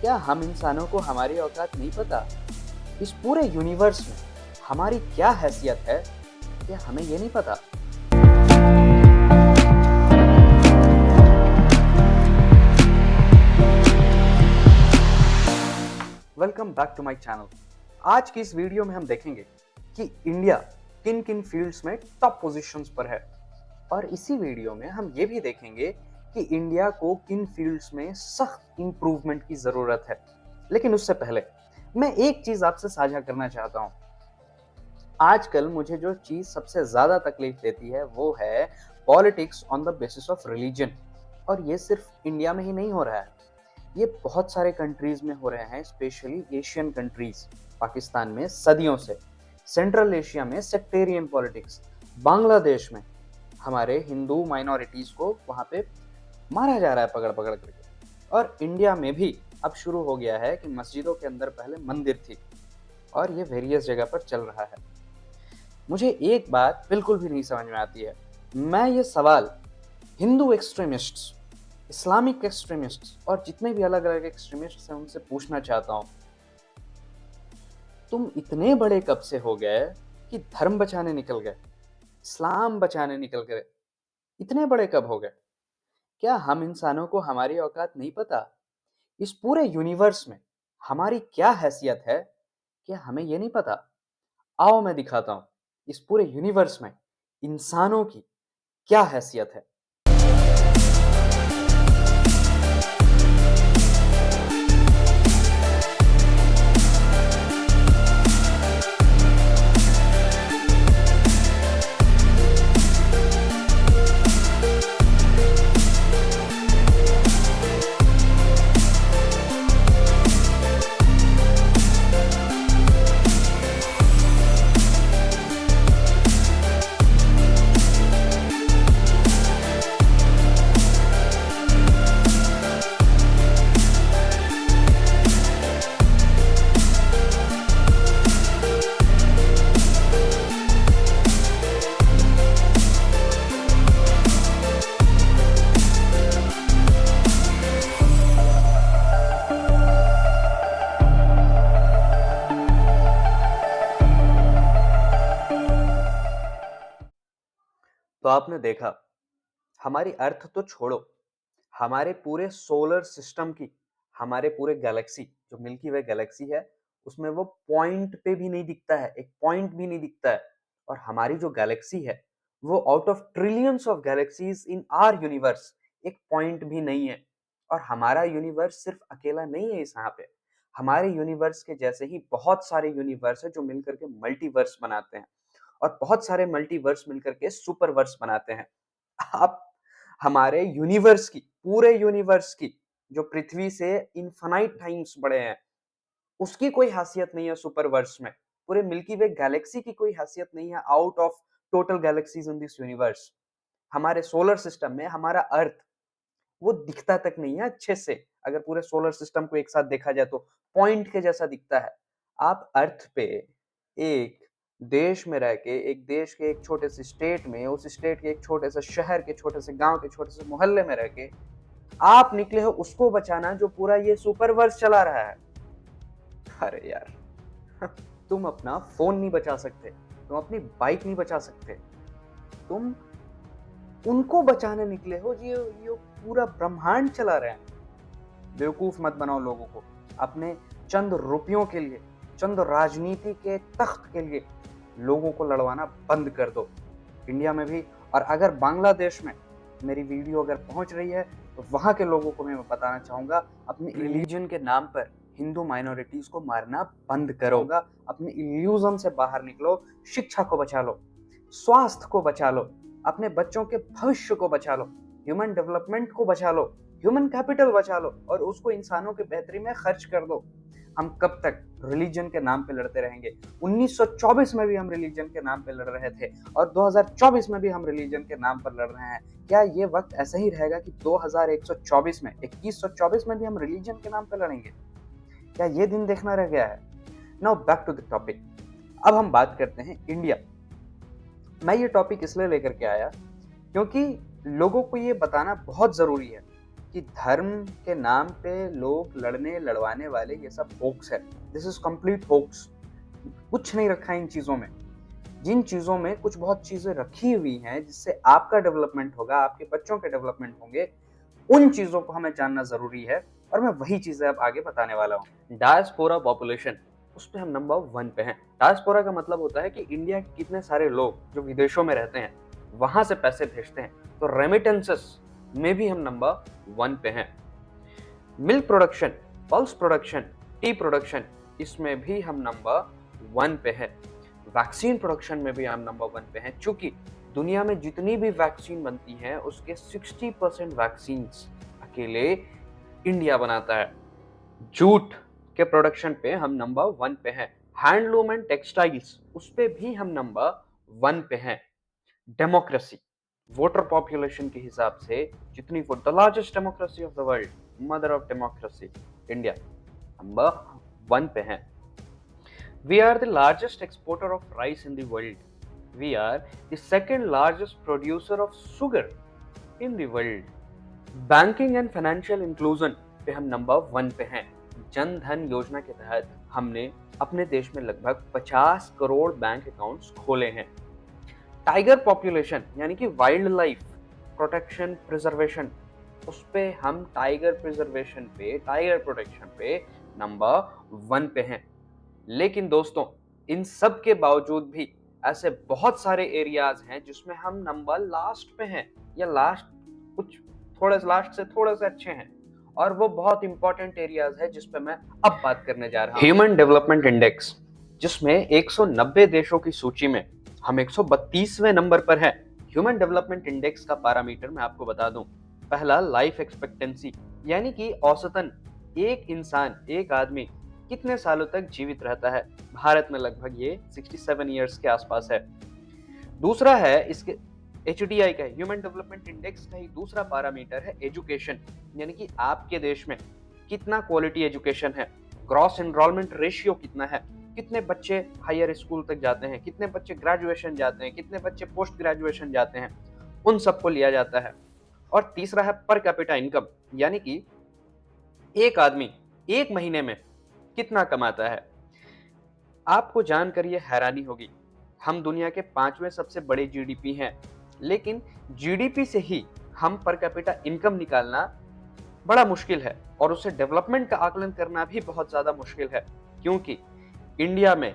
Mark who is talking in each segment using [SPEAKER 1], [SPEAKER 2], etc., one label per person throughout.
[SPEAKER 1] क्या हम इंसानों को हमारी औकात नहीं पता? इस पूरे यूनिवर्स में हमारी क्या हैसियत है, क्या हमें ये नहीं पता? Welcome back to my channel. आज की इस वीडियो में हम देखेंगे कि इंडिया किन किन फील्ड्स में टॉप पोजीशंस पर है, और इसी वीडियो में हम ये भी देखेंगे कि इंडिया को किन फील्ड्स में सख्त इंप्रूवमेंट की जरूरत है। लेकिन उससे पहले मैं एक चीज आपसे साझा करना चाहता हूं। आजकल मुझे जो चीज सबसे ज्यादा तकलीफ देती है वो है politics on the basis of religion. और ये सिर्फ इंडिया में ही नहीं हो रहा है, ये बहुत सारे कंट्रीज में हो रहे हैं, स्पेशली एशियन कंट्रीज। पाकिस्तान में सदियों से, सेंट्रल एशिया में सेक्टेरियन पॉलिटिक्स, बांग्लादेश में हमारे हिंदू माइनॉरिटीज को वहां पे मारा जा रहा है पकड़ पकड़ करके। और इंडिया में भी अब शुरू हो गया है कि मस्जिदों के अंदर पहले मंदिर थी, और ये वेरियस जगह पर चल रहा है। मुझे एक बात बिल्कुल भी नहीं समझ में आती है। मैं ये सवाल हिंदू एक्सट्रीमिस्ट्स, इस्लामिक एक्सट्रीमिस्ट्स और जितने भी अलग अलग एक्सट्रीमिस्ट्स हैं उनसे पूछना चाहता हूं, तुम इतने बड़े कब से हो गए कि धर्म बचाने निकल गए, इस्लाम बचाने निकल गए? इतने बड़े कब हो गए? क्या हम इंसानों को हमारी औकात नहीं पता? इस पूरे यूनिवर्स में हमारी क्या हैसियत है, क्या हमें ये नहीं पता? आओ मैं दिखाता हूं इस पूरे यूनिवर्स में इंसानों की क्या हैसियत है। तो आपने देखा, हमारी अर्थ तो छोड़ो, हमारे पूरे सोलर सिस्टम की, हमारे पूरे गैलेक्सी, जो मिल्की वे गैलेक्सी है, उसमें वो पॉइंट पे भी नहीं दिखता है, एक पॉइंट भी नहीं दिखता है। और हमारी जो गैलेक्सी है वो out of trillions of galaxies in our universe एक पॉइंट भी नहीं है। और हमारा यूनिवर्स सिर्फ अकेला नहीं है इस यहाँ पे, हमारे यूनिवर्स के जैसे ही बहुत सारे यूनिवर्स है जो मिलकर के मल्टीवर्स बनाते हैं, और बहुत सारे मल्टीवर्स मिलकर के सुपरवर्स बनाते हैं। आप हमारे यूनिवर्स की, पूरे यूनिवर्स की, जो पृथ्वी से इनफाइनाइट टाइम्स बड़े हैं, उसकी कोई हैसियत नहीं है सुपरवर्स में। पूरे मिल्की वे गैलेक्सी की कोई हैसियत नहीं है out of total galaxies in this universe. हमारे सोलर सिस्टम में हमारा अर्थ, वो दिखता तक नहीं है अच्छे से। अगर पूरे सोलर सिस्टम को एक साथ देखा जाए तो पॉइंट के जैसा दिखता है। आप अर्थ पे एक देश में रह के, एक देश के एक छोटे से स्टेट में, उस स्टेट के एक छोटे से शहर के, छोटे से गांव के, छोटे से मोहल्ले में रह के आप निकले हो उसको बचाना जो पूरा ये सुपरवर्स चला रहा है। अरे यार, तुम अपना फोन नहीं बचा सकते, तुम अपनी बाइक नहीं बचा सकते, तुम उनको बचाने निकले हो ये पूरा ब्रह्मांड चला रहे हैं। बेवकूफ मत बनाओ लोगों को। अपने चंद रुपयों के लिए, चंद राजनीति के तख्त के लिए लोगों को लड़वाना बंद कर दो, इंडिया में भी। और अगर बांग्लादेश में मेरी वीडियो अगर पहुंच रही है तो वहां के लोगों को मैं बताना चाहूंगा, अपने रिलीजन के नाम पर हिंदू माइनॉरिटीज को मारना बंद करो। अपने इल्यूजन से बाहर निकलो, शिक्षा को बचा लो, स्वास्थ्य को बचा लो, अपने बच्चों के भविष्य को बचा लो, ह्यूमन डेवलपमेंट को बचा लो, ह्यूमन कैपिटल बचा लो, और उसको इंसानों के बेहतरी में खर्च कर दो। हम कब तक रिलीजन के नाम पे लड़ते रहेंगे? 1924 में भी हम रिलीजन के नाम पे लड़ रहे थे, और 2024 में भी हम रिलीजन के नाम पर लड़ रहे हैं। क्या ये वक्त ऐसा ही रहेगा कि 2124 में, 2124 में भी हम रिलीजन के नाम पे लड़ेंगे? क्या ये दिन देखना रह गया है? Now back to the topic. अब हम बात करते हैं इंडिया। मैं ये टॉपिक इसलिए लेकर के आया क्योंकि लोगों को ये बताना बहुत जरूरी है कि धर्म के नाम पे लोग लड़ने लड़वाने वाले ये सब होक्स है। This is complete hoax. कुछ नहीं रखा है इन चीजों में। जिन चीजों में कुछ बहुत चीजें रखी हुई हैं जिससे आपका डेवलपमेंट होगा, आपके बच्चों के डेवलपमेंट होंगे, उन चीजों को हमें जानना जरूरी है और मैं वही चीजें अब आगे बताने वाला हूँ। डायस्पोरा पॉपुलेशन, उस पे हम नंबर 1 पे हैं। डायस्पोरा का मतलब होता है कि इंडिया के कितने सारे लोग जो विदेशों में रहते हैं वहां से पैसे भेजते हैं, तो रेमिटेंसेस में भी हम नंबर 1 पे हैं। Milk production, pulse production, T production, इसमें भी हम नंबर 1 पे हैं। वैक्सीन प्रोडक्शन में भी हम नंबर 1 पे हैं, चूंकि दुनिया में जितनी भी वैक्सीन बनती हैं उसके 60% वैक्सीन अकेले इंडिया बनाता है। जूट के प्रोडक्शन पे हम नंबर 1 पे हैं। हैंडलूम एंड टेक्सटाइल्स, उस पे भी हम नंबर 1 पे हैं। डेमोक्रेसी, वोटर पॉपुलेशन के हिसाब से जितनी vote, the largest democracy of the world, mother of democracy, India number 1 पे है। We are the largest exporter of rice in the world. We are the second largest producer of sugar in the world. Banking and financial inclusion पे हम number 1 पे हैं। जन धन योजना के तहत हमने अपने देश में लगभग 50 करोड़ बैंक अकाउंट्स खोले हैं। टाइगर पॉपुलेशन यानी कि वाइल्ड लाइफ प्रोटेक्शन प्रिजर्वेशन, उस पे हम टाइगर प्रिजर्वेशन पे, टाइगर प्रोटेक्शन पे नंबर 1 पे हैं। लेकिन दोस्तों, इन सब के बावजूद भी ऐसे बहुत सारे एरियाज हैं जिसमें हम नंबर लास्ट पे हैं, या लास्ट कुछ थोड़े लास्ट से थोड़े से अच्छे हैं, और वो बहुत इंपॉर्टेंट एरियाज है जिस पे मैं अब बात करने जा रहा हूं। ह्यूमन डेवलपमेंट इंडेक्स, जिसमें 190 देशों की सूची में हम 132वें नंबर पर हैं। ह्यूमन डेवलपमेंट इंडेक्स का पैरामीटर मैं आपको बता दूं। पहला, लाइफ एक्सपेक्टेंसी, यानी कि औसतन एक इंसान, एक आदमी कितने सालों तक जीवित रहता है। भारत में लगभग ये 67 ईयर्स के आसपास है। दूसरा है इसके HDI का, ह्यूमन डेवलपमेंट इंडेक्स का ही दूसरा पैरामीटर है एजुकेशन, यानी कि आपके देश में कितना क्वालिटी एजुकेशन है। ग्रॉस एनरोलमेंट रेशियो कितना है, कितने बच्चे हायर स्कूल तक जाते हैं, कितने बच्चे ग्रेजुएशन जाते हैं, कितने बच्चे पोस्ट ग्रेजुएशन जाते हैं, उन सबको लिया जाता है। और तीसरा है पर कैपिटा इनकम, यानी कि एक आदमी एक महीने में कितना कमाता है। आपको जानकर यह हैरानी होगी, हम दुनिया के 5वें सबसे बड़े जीडीपी हैं, लेकिन जीडीपी से ही हम पर कैपिटा इनकम निकालना बड़ा मुश्किल है, और उसे डेवलपमेंट का आकलन करना भी बहुत ज्यादा मुश्किल है, क्योंकि इंडिया में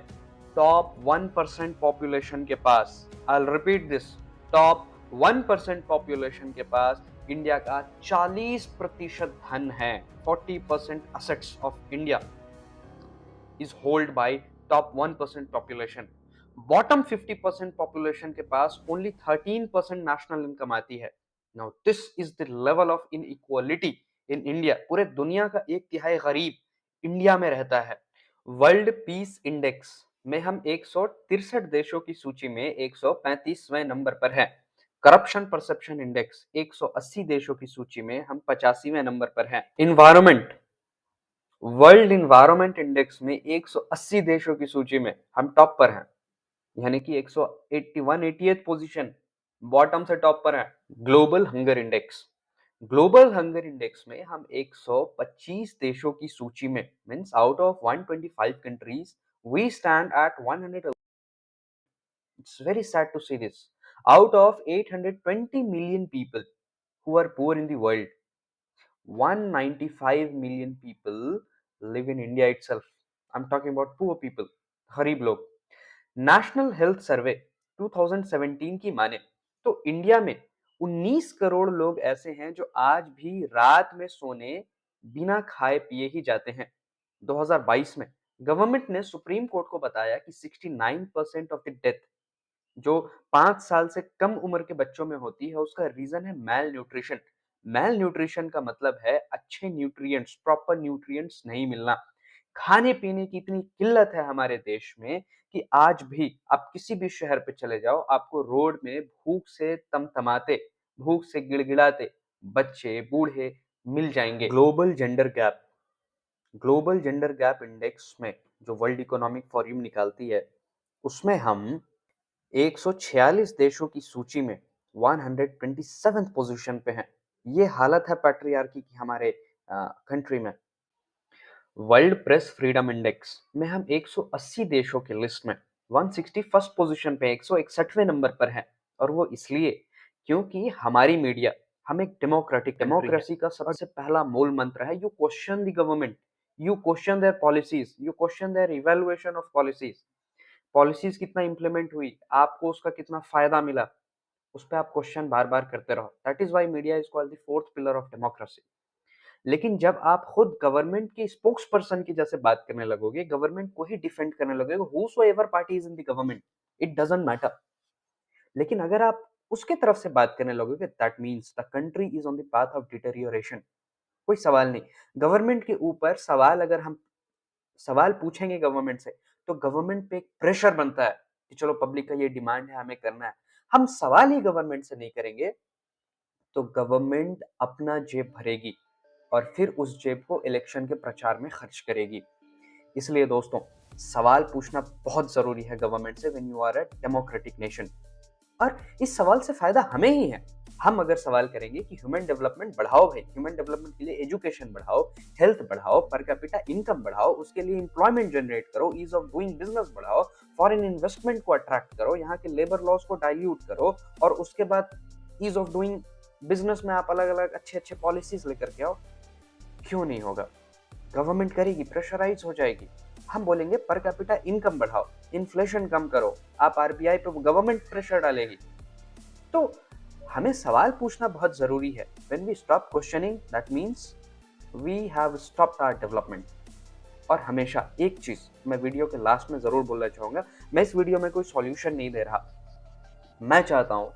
[SPEAKER 1] टॉप 1% पॉपुलेशन के पास, I will repeat this, top 1% population के पास इंडिया का 40% धन है। 40% assets of India is held by top 1% population. Bottom 50% population के पास only 13% national income आती है। Now this is the level of inequality in India. पूरे दुनिया का 1/3 गरीब इंडिया में रहता है। वर्ल्ड पीस इंडेक्स में हम 163 देशों की सूची में 135वें नंबर पर हैं। करप्शन परसेप्शन इंडेक्स 180 देशों की सूची में हम 85वें नंबर पर हैं। इन्वायरमेंट, वर्ल्ड इन्वायरमेंट इंडेक्स में 180 देशों की सूची में हम टॉप पर हैं, यानी कि 181 पोजीशन बॉटम से टॉप पर है। Global hunger index, global hunger index में हम 125 देशों की सूची में, means out of 125 countries we stand at 100। It's very sad to see this. Out of 820 million people who are poor in the world, 195 million people live in India itself. I'm talking about poor people, गरीब लोग। National health survey 2017 की माने तो India में 19 करोड़ लोग ऐसे हैं जो आज भी रात में सोने बिना खाए पिए ही जाते हैं। 2022 में गवर्नमेंट ने सुप्रीम कोर्ट को बताया कि 69% ऑफ द डेथ जो 5 साल से कम उम्र के बच्चों में होती है, उसका रीजन है मैल न्यूट्रिशन। मैल न्यूट्रिशन का मतलब है अच्छे न्यूट्रिएंट्स, प्रॉपर न्यूट्रिएंट्स नहीं मिलना। खाने पीने की इतनी किल्लत है हमारे देश में कि आज भी आप किसी भी शहर पे चले जाओ, आपको रोड में भूख से तमतमाते, भूख से गिड़गिड़ाते बच्चे, बूढ़े मिल जाएंगे। Global gender gap, global gender gap index में जो वर्ल्ड इकोनॉमिक फोरम निकालती है, उसमें हम 146 देशों की सूची में 127 पोजीशन पे हैं, ये हालत है पैट्रियार्की की हमारे कंट्री में। वर्ल्ड प्रेस फ्रीडम इंडेक्स में हम 180 देशों की लिस्ट में 161st पोजीशन पे 161वें नंबर पर है। और वो इसलिए क्योंकि हमारी मीडिया हम एक डेमोक्रेटिक डेमोक्रेसी का सबसे पहला मूल मंत्र है you question the government, you question their policies, you question their evaluation of policies. Policies कितना इंप्लीमेंट हुई, आपको उसका कितना फायदा मिला, उस पे आप क्वेश्चन बार बार करते रहो। That is why media is called the fourth pillar of democracy. लेकिन जब आप खुद गवर्नमेंट के स्पोक्स पर्सन की जैसे बात करने लगोगे, गवर्नमेंट को ही डिफेंड करने लगोगे, whosoever party is in the government, it doesn't matter. लेकिन अगर आप उसके तरफ से बात करने लगोगे, that means the country is on the path of deterioration. कोई सवाल नहीं। गवर्नमेंट के ऊपर सवाल अगर हम सवाल पूछेंगे गवर्नमेंट से, तो गवर्नमेंट पे एक प्रेशर बनता है कि चलो पब्लिक का ये डिमांड है, हमें करना है। हम सवाल ही गवर्नमेंट से नहीं करेंगे तो गवर्नमेंट अपना जेब भरेगी और फिर उस जेब को इलेक्शन के प्रचार में खर्च करेगी। इसलिए दोस्तों, सवाल पूछना बहुत जरूरी है गवर्नमेंट से when you are a democratic nation. और इस सवाल से फायदा हमें ही है। हम अगर सवाल करेंगे कि ह्यूमन डेवलपमेंट बढ़ाओ भाई, ह्यूमन डेवलपमेंट के लिए एजुकेशन बढ़ाओ, हेल्थ बढ़ाओ, पर कैपिटा इनकम बढ़ाओ, उसके लिए एम्प्लॉयमेंट जनरेट करो, ईज ऑफ डूइंग बिजनेस बढ़ाओ, फॉरेन इन्वेस्टमेंट को अट्रैक्ट करो, यहाँ के लेबर लॉस को डाइल्यूट करो, और उसके बाद ईज ऑफ डूइंग बिजनेस में आप अलग अलग अच्छे अच्छे पॉलिसीज लेकर के आओ। क्यों नहीं होगा? गवर्नमेंट करेगी, प्रेशराइज हो जाएगी। हम बोलेंगे पर कैपिटा इनकम बढ़ाओ, इन्फ्लेशन कम करो, आप आरबीआई पे गवर्नमेंट प्रेशर डालेगी। तो हमें सवाल पूछना बहुत जरूरी है। When we stop questioning, that means we have stopped our development. और हमेशा एक चीज मैं वीडियो के लास्ट में जरूर बोलना चाहूंगा, मैं इस वीडियो में कोई सॉल्यूशन नहीं दे रहा। मैं चाहता हूं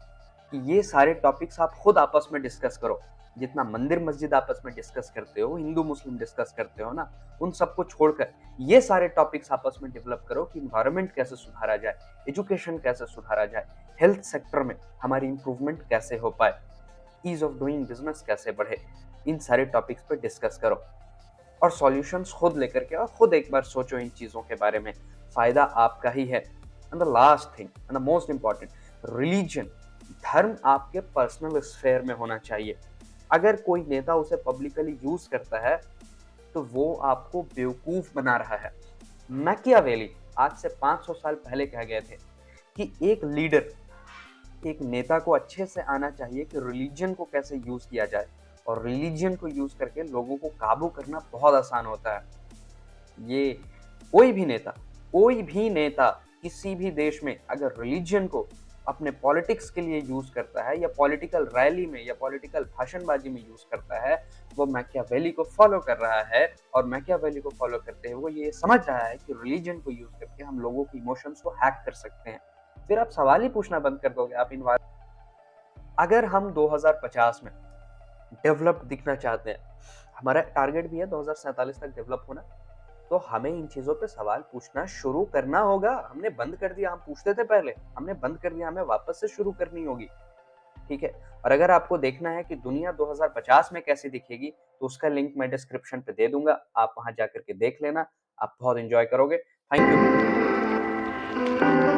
[SPEAKER 1] कि ये सारे टॉपिक्स आप खुद आपस में डिस्कस करो। जितना मंदिर मस्जिद आपस में डिस्कस करते हो, हिंदू मुस्लिम डिस्कस करते हो ना, उन सबको छोड़कर ये सारे टॉपिक्स आपस में डेवलप करो कि इन्वायरमेंट कैसे सुधारा जाए, एजुकेशन कैसे सुधारा जाए, हेल्थ सेक्टर में हमारी इंप्रूवमेंट कैसे हो पाए, ईज ऑफ डूइंग बिजनेस कैसे बढ़े। इन सारे टॉपिक्स पे डिस्कस करो और सॉल्यूशंस खुद लेकर के आओ। खुद एक बार सोचो इन चीजों के बारे में, फायदा आपका ही है। And the last thing and the most important, religion, धर्म आपके पर्सनल स्फेयर में होना चाहिए। अगर कोई नेता उसे पब्लिकली यूज करता है तो वो आपको बेवकूफ बना रहा है। मैकियावेली आज से 500 साल पहले कह गए थे कि एक लीडर, एक नेता को अच्छे से आना चाहिए कि रिलीजन को कैसे यूज किया जाए, और रिलीजन को यूज करके लोगों को काबू करना बहुत आसान होता है। ये कोई भी नेता किसी भी देश में अगर रिलीजन को अपने पॉलिटिक्स के लिए यूज करता है, या पॉलिटिकल रैली में या पॉलिटिकल भाषणबाजी में यूज करता है, वो मैकियावेली को फॉलो कर रहा है। और मैकियावेली को फॉलो करते हुए ये समझ रहा है कि रिलीजन को यूज करके हम लोगों के इमोशंस को हैक कर सकते हैं। फिर आप सवाल ही पूछना बंद कर दोगे। आप इन अगर हम 2050 में डेवलप दिखना चाहते हैं, हमारा टारगेट भी है 2047 तक डेवलप होना, तो हमें इन चीजों पे सवाल पूछना शुरू करना होगा। हमने बंद कर दिया, हम पूछते थे पहले, हमने बंद कर दिया, हमें वापस से शुरू करनी होगी। ठीक है। और अगर आपको देखना है कि दुनिया 2050 में कैसी दिखेगी, तो उसका लिंक मैं डिस्क्रिप्शन पे दे दूंगा, आप वहां जाकर के देख लेना। आप बहुत एंजॉय करोगे। Thank you.